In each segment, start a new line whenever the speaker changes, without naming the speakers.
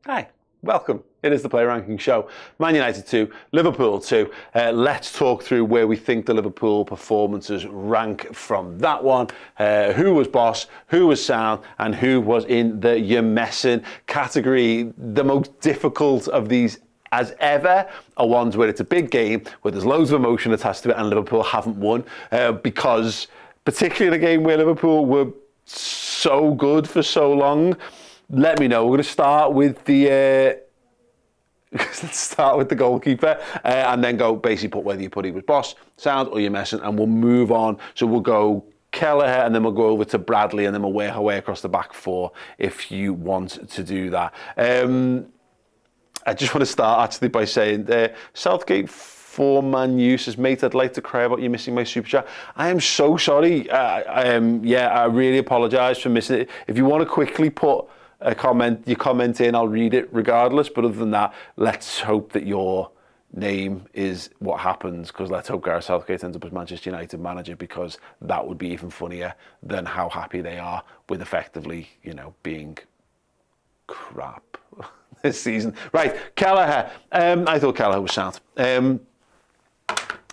Hi, welcome. It is the Player Ranking Show. Man United 2, Liverpool 2. Let's talk through where we think the Liverpool performances rank from that one. Who was boss, who was sound, and who was in the you're messing category. The most difficult of these as ever are ones where it's a big game, where there's loads of emotion attached to it, and Liverpool haven't won. Because, particularly in a game where Liverpool were so good for so long, let me know. We're going to start with the goalkeeper and then go basically put whether you put he was boss, sound, or you're messing, and we'll move on. So we'll go Kelleher and then we'll go over to Bradley and then we'll work our way across the back four if you want to do that. I just want to start actually by saying Southgate for Man U says, mate, I'd like to cry about you missing my super chat. I am so sorry. I really apologise for missing it. If you want to quickly put your comment in, I'll read it regardless. But other than that, let's hope that your name is what happens, because let's hope Gareth Southgate ends up as Manchester United manager, because that would be even funnier than how happy they are with effectively, being crap this season. Right, Kelleher. I thought Kelleher was sound. I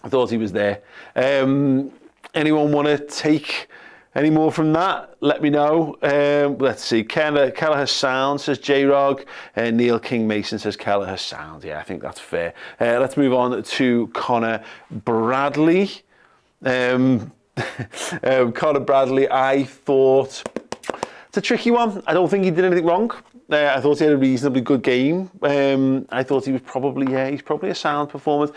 thought he was there. Anyone want to take any more from that? Let me know. Let's see. Kelleher sound, says J-Rog. Neil King Mason says Kelleher sound. Yeah, I think that's fair. Let's move on to Connor Bradley. Connor Bradley, I thought it's a tricky one. I don't think he did anything wrong. I thought he had a reasonably good game. I thought he was he's probably a sound performance.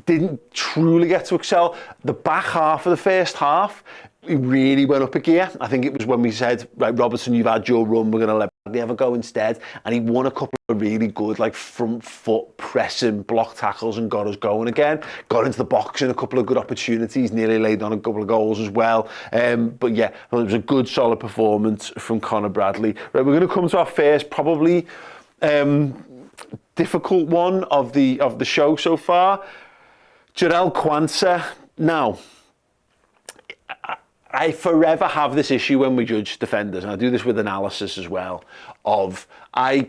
Didn't truly get to excel. The back half of the first half, he really went up a gear. I think it was when we said, right, Robertson, you've had your run, we're going to let Bradley have a go instead. And he won a couple of really good, front foot pressing block tackles and got us going again. Got into the box in a couple of good opportunities, nearly laid on a couple of goals as well. But yeah, it was a good, solid performance from Connor Bradley. Right, we're going to come to our first, probably difficult one of the show so far. Jarell Quansah. Now, I forever have this issue when we judge defenders, and I do this with analysis as well, I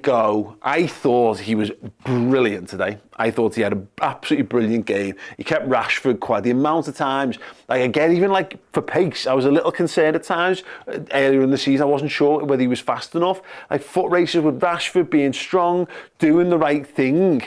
thought he was brilliant today. I thought he had an absolutely brilliant game. He kept Rashford quite the amount of times. Even for pace, I was a little concerned at times. Earlier in the season, I wasn't sure whether he was fast enough. Foot races with Rashford, being strong, doing the right thing.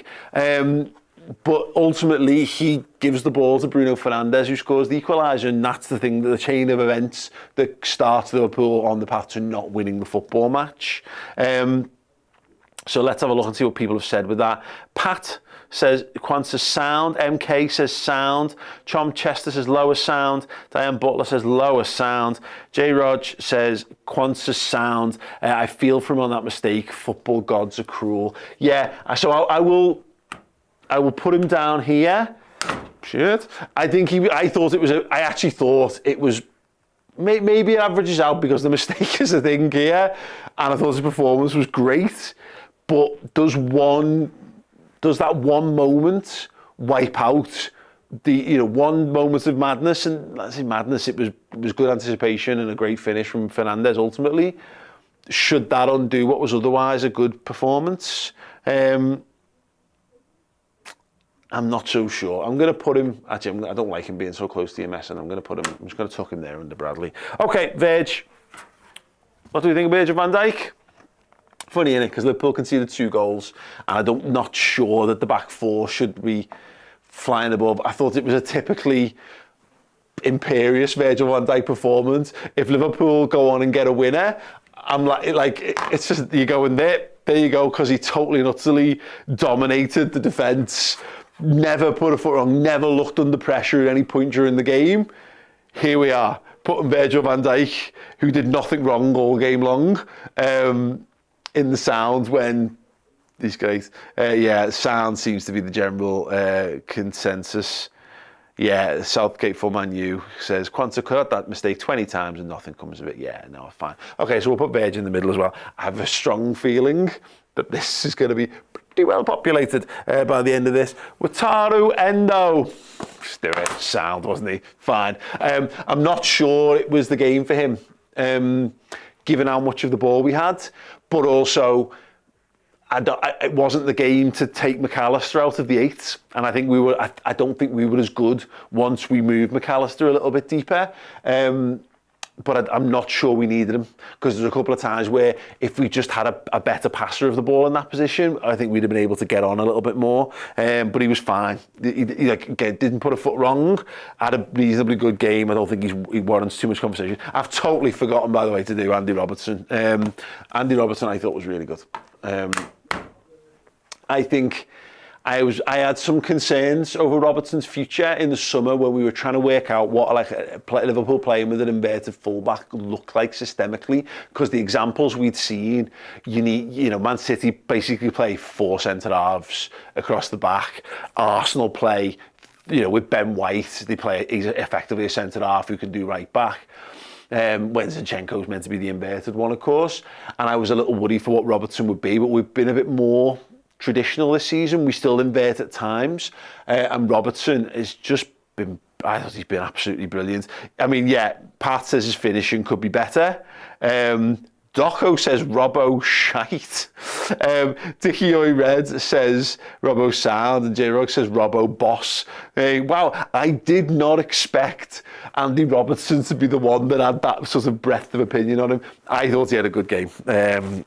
But ultimately, he gives the ball to Bruno Fernandes, who scores the equaliser, and that's the thing, the chain of events that starts Liverpool on the path to not winning the football match. So let's have a look and see what people have said with that. Pat says Quansah sound. MK says sound. Chom Chester says lower sound. Diane Butler says lower sound. J. Rog says Quansah sound. I feel for him on that mistake. Football gods are cruel. Yeah, so I will put him down here. Shit. I actually thought it was maybe it averages out because the mistake is a thing here, and I thought his performance was great. But does that one moment wipe out the one moment of madness? And let's say madness, it was good anticipation and a great finish from Fernandes ultimately. Should that undo what was otherwise a good performance? I'm not so sure. I'm going to put him... Actually, I don't like him being so close to your mess, and I'm just going to tuck him there under Bradley. Okay, Virg. What do we think of Virgil van Dijk? Funny, innit? Because Liverpool conceded 2 goals, and I'm not sure that the back four should be flying above. I thought it was a typically imperious Virgil van Dijk performance. If Liverpool go on and get a winner, I'm it's just, you go in there you go, because he totally and utterly dominated the defence. Never put a foot wrong, never looked under pressure at any point during the game. Here we are, putting Virgil van Dijk, who did nothing wrong all game long, in the sound when he's great. Sound seems to be the general consensus. Yeah, Southgate for Man U says, Quansah could have that mistake 20 times and nothing comes of it. Yeah, no, fine. Okay, so we'll put Virgil in the middle as well. I have a strong feeling that this is going to be pretty well populated by the end of this. Wataru Endo. Just do it. Sound, wasn't he? Fine. I'm not sure it was the game for him, given how much of the ball we had, but also it wasn't the game to take McAllister out of the 8, and I think I don't think we were as good once we moved McAllister a little bit deeper. But I'm not sure we needed him, because there's a couple of times where if we just had a better passer of the ball in that position, I think we'd have been able to get on a little bit more. But he was fine. He didn't put a foot wrong. Had a reasonably good game. I don't think he warrants too much conversation. I've totally forgotten, by the way, to do Andy Robertson. Andy Robertson I thought was really good. I think I had some concerns over Robertson's future in the summer when we were trying to work out what Liverpool playing with an inverted fullback looked like systemically, because the examples we'd seen, Man City basically play 4 centre-halves across the back. Arsenal play, with Ben White, he's effectively a centre-half who can do right back. When Zinchenko's meant to be the inverted one, of course. And I was a little worried for what Robertson would be, but we've been a bit more traditional this season. We still invert at times, and Robertson has just been, I thought he's been absolutely brilliant. I mean, yeah, Pat says his finishing could be better. Doco says Robbo shite. Dicky Red says Robbo sound, and J-Rog says Robbo boss. Wow, I did not expect Andy Robertson to be the one that had that sort of breadth of opinion on him. I thought he had a good game.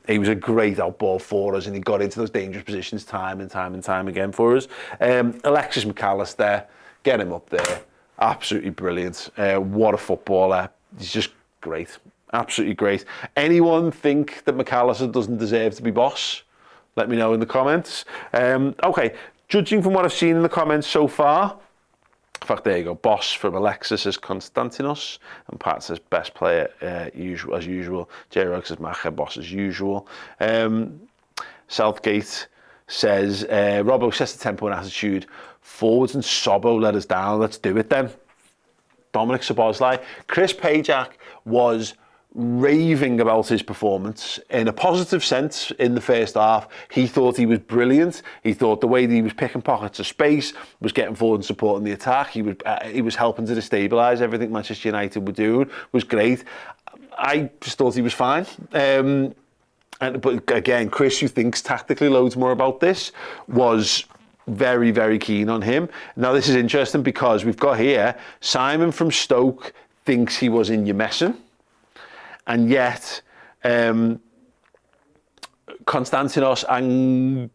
He was a great outball for us, and he got into those dangerous positions time and time again for us. Alexis McAllister, get him up there. Absolutely brilliant. What a footballer. He's just great. Absolutely great. Anyone think that McAllister doesn't deserve to be boss? Let me know in the comments. Okay, judging from what I've seen in the comments so far, in fact, there you go. Boss from Alexis says Konstantinos, and Pat says best player as usual. J-Rog says Macher, boss as usual. Southgate says Robbo sets the tempo and attitude. Forwards and Sobbo let us down. Let's do it then. Dominic Szoboszlai. Chris Pajak was raving about his performance in a positive sense in the first half. He thought he was brilliant. He thought the way that he was picking pockets of space, was getting forward and supporting the attack. He was helping to destabilise everything Manchester United were doing. Was great. I just thought he was fine. But again, Chris, who thinks tactically loads more about this, was very, very keen on him. Now, this is interesting because we've got here Simon from Stoke thinks he was in Yemesen. And yet, Konstantinos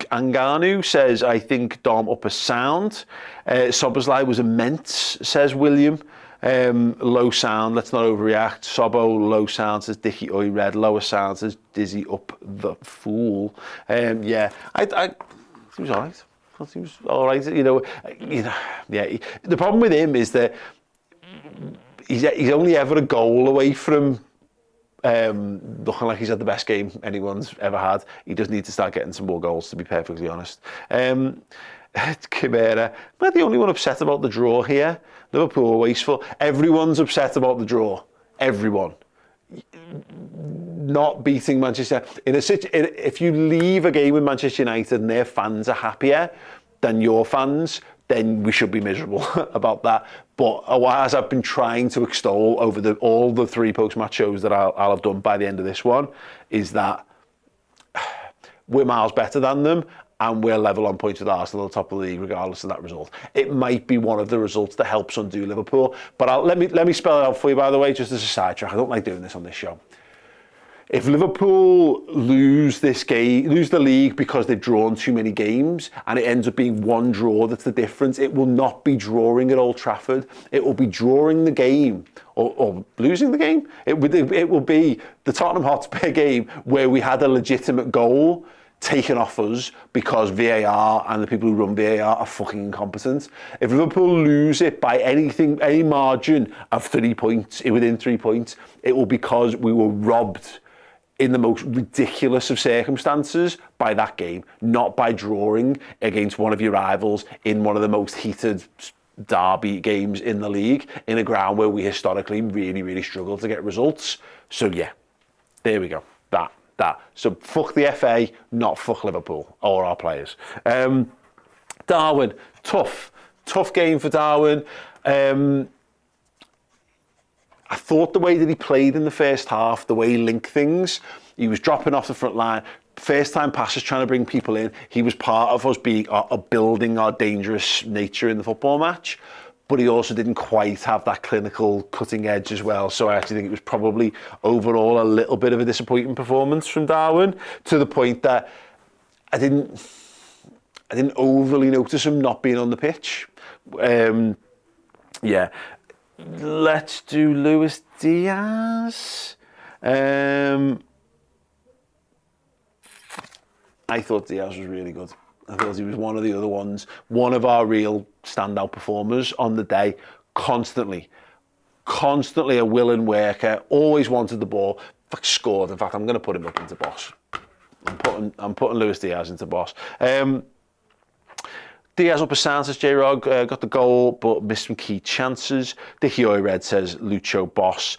Anganu says, I think Dom up a sound. Szoboszlai was immense, says William. Low sound, let's not overreact. Sobbo, low sound, says Dicky Oi Red. Lower sound, says Dizzy up the fool. Yeah, I he was all right. I thought he was all right. Yeah. The problem with him is that he's only ever a goal away from looking like he's had the best game anyone's ever had. He does need to start getting some more goals, to be perfectly honest. Chimera, am I the only one upset about the draw here? Liverpool are wasteful. Everyone's upset about the draw. Everyone. Not beating Manchester. If you leave a game with Manchester United and their fans are happier than your fans, then we should be miserable about that. But as I've been trying to extol over all the 3 post-match shows that I'll have done by the end of this one, is that we're miles better than them, and we're level on points with Arsenal at the top of the league, regardless of that result. It might be one of the results that helps undo Liverpool. But let me spell it out for you, by the way, just as a sidetrack. I don't like doing this on this show. If Liverpool lose this game, lose the league because they've drawn too many games, and it ends up being one draw that's the difference, it will not be drawing at Old Trafford. It will be drawing the game or losing the game. It will be the Tottenham Hotspur game where we had a legitimate goal taken off us because VAR and the people who run VAR are fucking incompetent. If Liverpool lose it by any margin of 3 points, within 3 points, it will because we were robbed in the most ridiculous of circumstances by that game, not by drawing against one of your rivals in one of the most heated derby games in the league, in a ground where we historically really, really struggle to get results. So yeah, there we go. That. So fuck the FA, not fuck Liverpool or our players. Darwin, tough game for Darwin. I thought the way that he played in the first half, the way he linked things, he was dropping off the front line, first time passes, trying to bring people in. He was part of us building our dangerous nature in the football match, but he also didn't quite have that clinical cutting edge as well. So I actually think it was probably overall a little bit of a disappointing performance from Darwin, to the point that I didn't overly notice him not being on the pitch. Yeah, let's do Luis Diaz. I thought Diaz was really good. I thought he was one of the other ones, one of our real standout performers on the day, constantly a willing worker, always wanted the ball, scored. In fact, I'm going to put him up into boss. I'm putting Luis Diaz into boss. Diaz up a sound, says J-Rog, got the goal, but missed some key chances. Dickie Red says Lucho, boss.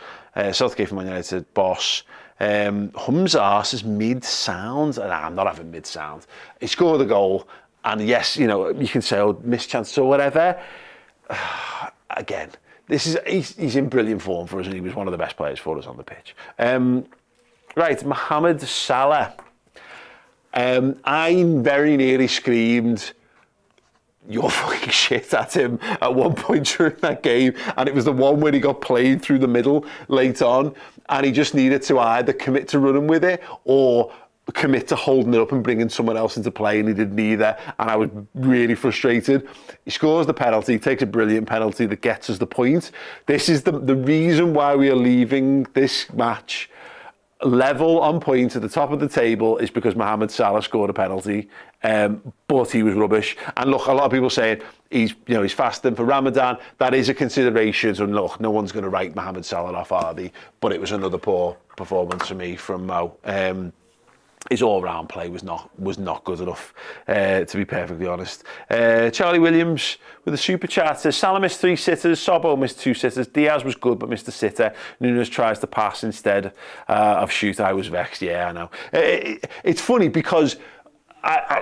Southgate from Man United, boss. Humza says mid-sound. Nah, I'm not having mid-sound. He scored a goal, and yes, you know, you can say, oh, missed chances or whatever. Again, he's in brilliant form for us, and he was one of the best players for us on the pitch. Right, Mohammed Salah. I very nearly screamed, "You're fucking shit" at him at one point during that game, and it was the one where he got played through the middle late on, and he just needed to either commit to running with it or commit to holding it up and bringing someone else into play, and he did neither, and I was really frustrated. He scores the penalty, takes a brilliant penalty that gets us the point. This is the reason why we are leaving this match level on point at the top of the table, is because Mohammed Salah scored a penalty, but he was rubbish. And look, a lot of people saying he's fasting for Ramadan. That is a consideration. So look, no one's going to write Mohammed Salah off, are they? But it was another poor performance for me from Mo. His all-round play was not good enough, to be perfectly honest. Charlie Williams with a super chat says, Salah missed 3 sitters, Szobo missed 2 sitters, Diaz was good but missed a sitter, Nunez tries to pass instead of shoot. I was vexed. Yeah, I know. It's funny because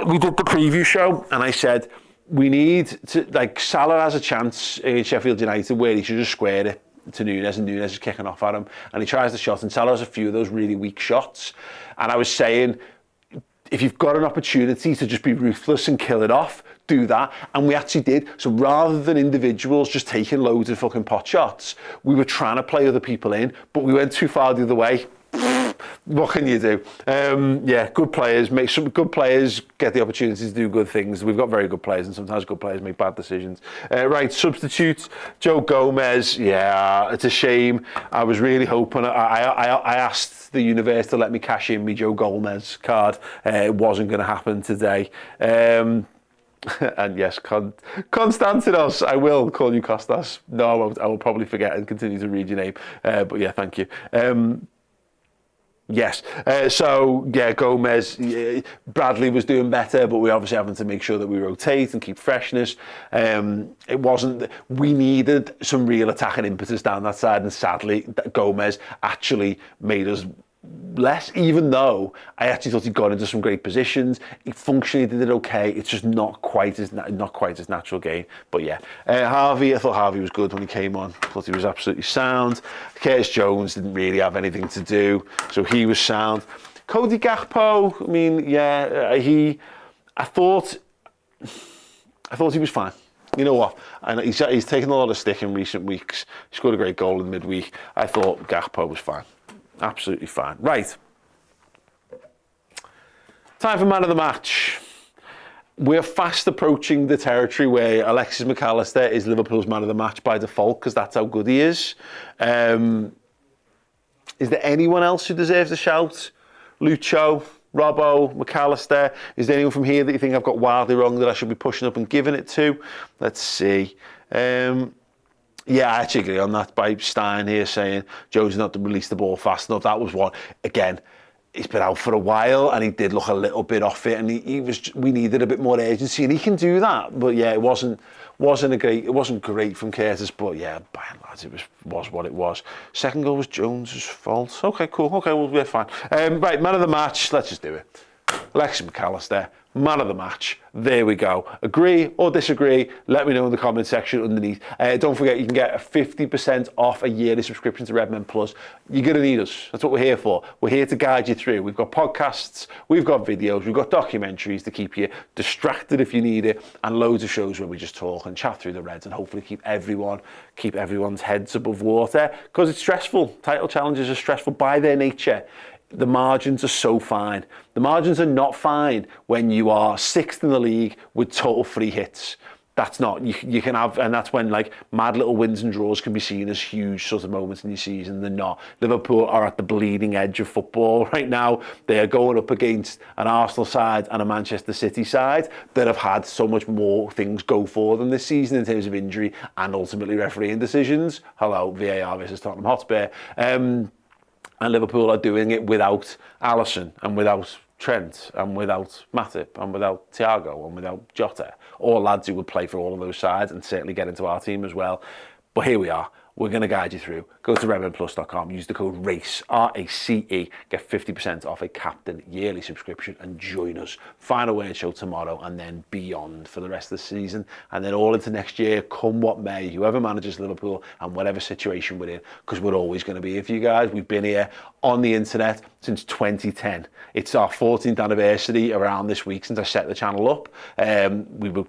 we did the preview show and I said, we need to, like, Salah has a chance against Sheffield United where he should just square it to Nunez, and Nunez is kicking off at him, and he tries the shot, and Salah has a few of those really weak shots. And I was saying, if you've got an opportunity to just be ruthless and kill it off, do that. And we actually did. So rather than individuals just taking loads of fucking pot shots, we were trying to play other people in, but we went too far the other way. What can you do? Yeah, good players get the opportunity to do good things. We've got very good players, and sometimes good players make bad decisions. Right, substitutes. Joe Gomez. Yeah, it's a shame. I was really hoping. I asked the universe to let me cash in my Joe Gomez card. It wasn't going to happen today. And yes, Konstantinos, I will call you Kostas. No, I won't. I will probably forget and continue to read your name. But yeah, thank you. Yes, so yeah, Gomez, Bradley was doing better, but we obviously having to make sure that we rotate and keep freshness. We needed some real attacking impetus down that side, and sadly, Gomez actually made us less, even though I actually thought he got into some great positions. He functionally did it okay. It's just not quite his natural game. But yeah, Harvey, I thought Harvey was good when he came on. I thought he was absolutely sound. Curtis Jones didn't really have anything to do, so he was sound. Cody Gakpo, I mean, yeah, I thought he was fine. You know what? And he's taken a lot of stick in recent weeks. He scored a great goal in midweek. I thought Gakpo was fine. Absolutely fine. Right. Time for man of the match. We're fast approaching the territory where Alexis McAllister is Liverpool's man of the match by default, because that's how good he is. Is there anyone else who deserves a shout? Lucho, Robbo, McAllister? Is there anyone from here that you think I've got wildly wrong that I should be pushing up and giving it to? Let's see. Yeah, I actually agree on that by Stein here saying Joe's not to release the ball fast enough. That was one. Again, he's been out for a while and he did look a little bit off it, and we needed a bit more agency, and he can do that. But yeah, it wasn't great from Curtis, but yeah, by and large it was what it was. Second goal was Jones's fault. Okay, cool. Okay, well, we're fine. Right, man of the match. Let's just do it. Alexis Mac Allister, man of the match. There we go. Agree or disagree? Let me know in the comment section underneath. Don't forget, you can get a 50% off a yearly subscription to Redmen Plus. You're going to need us. That's what we're here for. We're here to guide you through. We've got podcasts, we've got videos, we've got documentaries to keep you distracted if you need it, and loads of shows where we just talk and chat through the Reds and hopefully keep everyone's heads above water, because it's stressful. Title challenges are stressful by their nature. The margins are so fine. The margins are not fine when you are 6th in the league with total free hits. That's not, you can have, and that's when like mad little wins and draws can be seen as huge sort of moments in your season. They're not. Liverpool are at the bleeding edge of football right now. They are going up against an Arsenal side and a Manchester City side that have had so much more things go for them this season in terms of injury and ultimately refereeing decisions. Hello, VAR versus Tottenham Hotspur. And Liverpool are doing it without Alisson and without Trent and without Matip and without Thiago and without Jota. All lads who would play for all of those sides and certainly get into our team as well. But here we are. We're going to guide you through. Go to redmenplus.com, use the code RACE, R-A-C-E, get 50% off a captain yearly subscription and join us. Final word show tomorrow and then beyond for the rest of the season. And then all into next year, come what may, whoever manages Liverpool and whatever situation we're in, because we're always going to be here for you guys. We've been here on the internet since 2010. It's our 14th anniversary around this week since I set the channel up. We were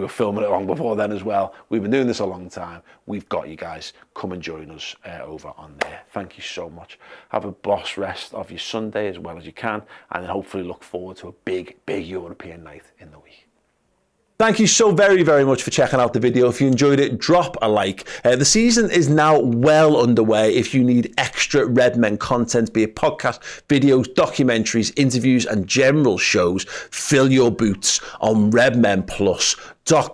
filming it long before then as well. We've been doing this a long time. We've got you guys. Come and join us over on there. Thank you so much. Have a boss rest of your Sunday as well as you can, and then hopefully look forward to a big European night in the week. Thank you so very, very much for checking out the video. If you enjoyed it, drop a like. The season is now well underway. If you need extra Redmen content, be it podcasts, videos, documentaries, interviews, and general shows, fill your boots on redmenplus.com.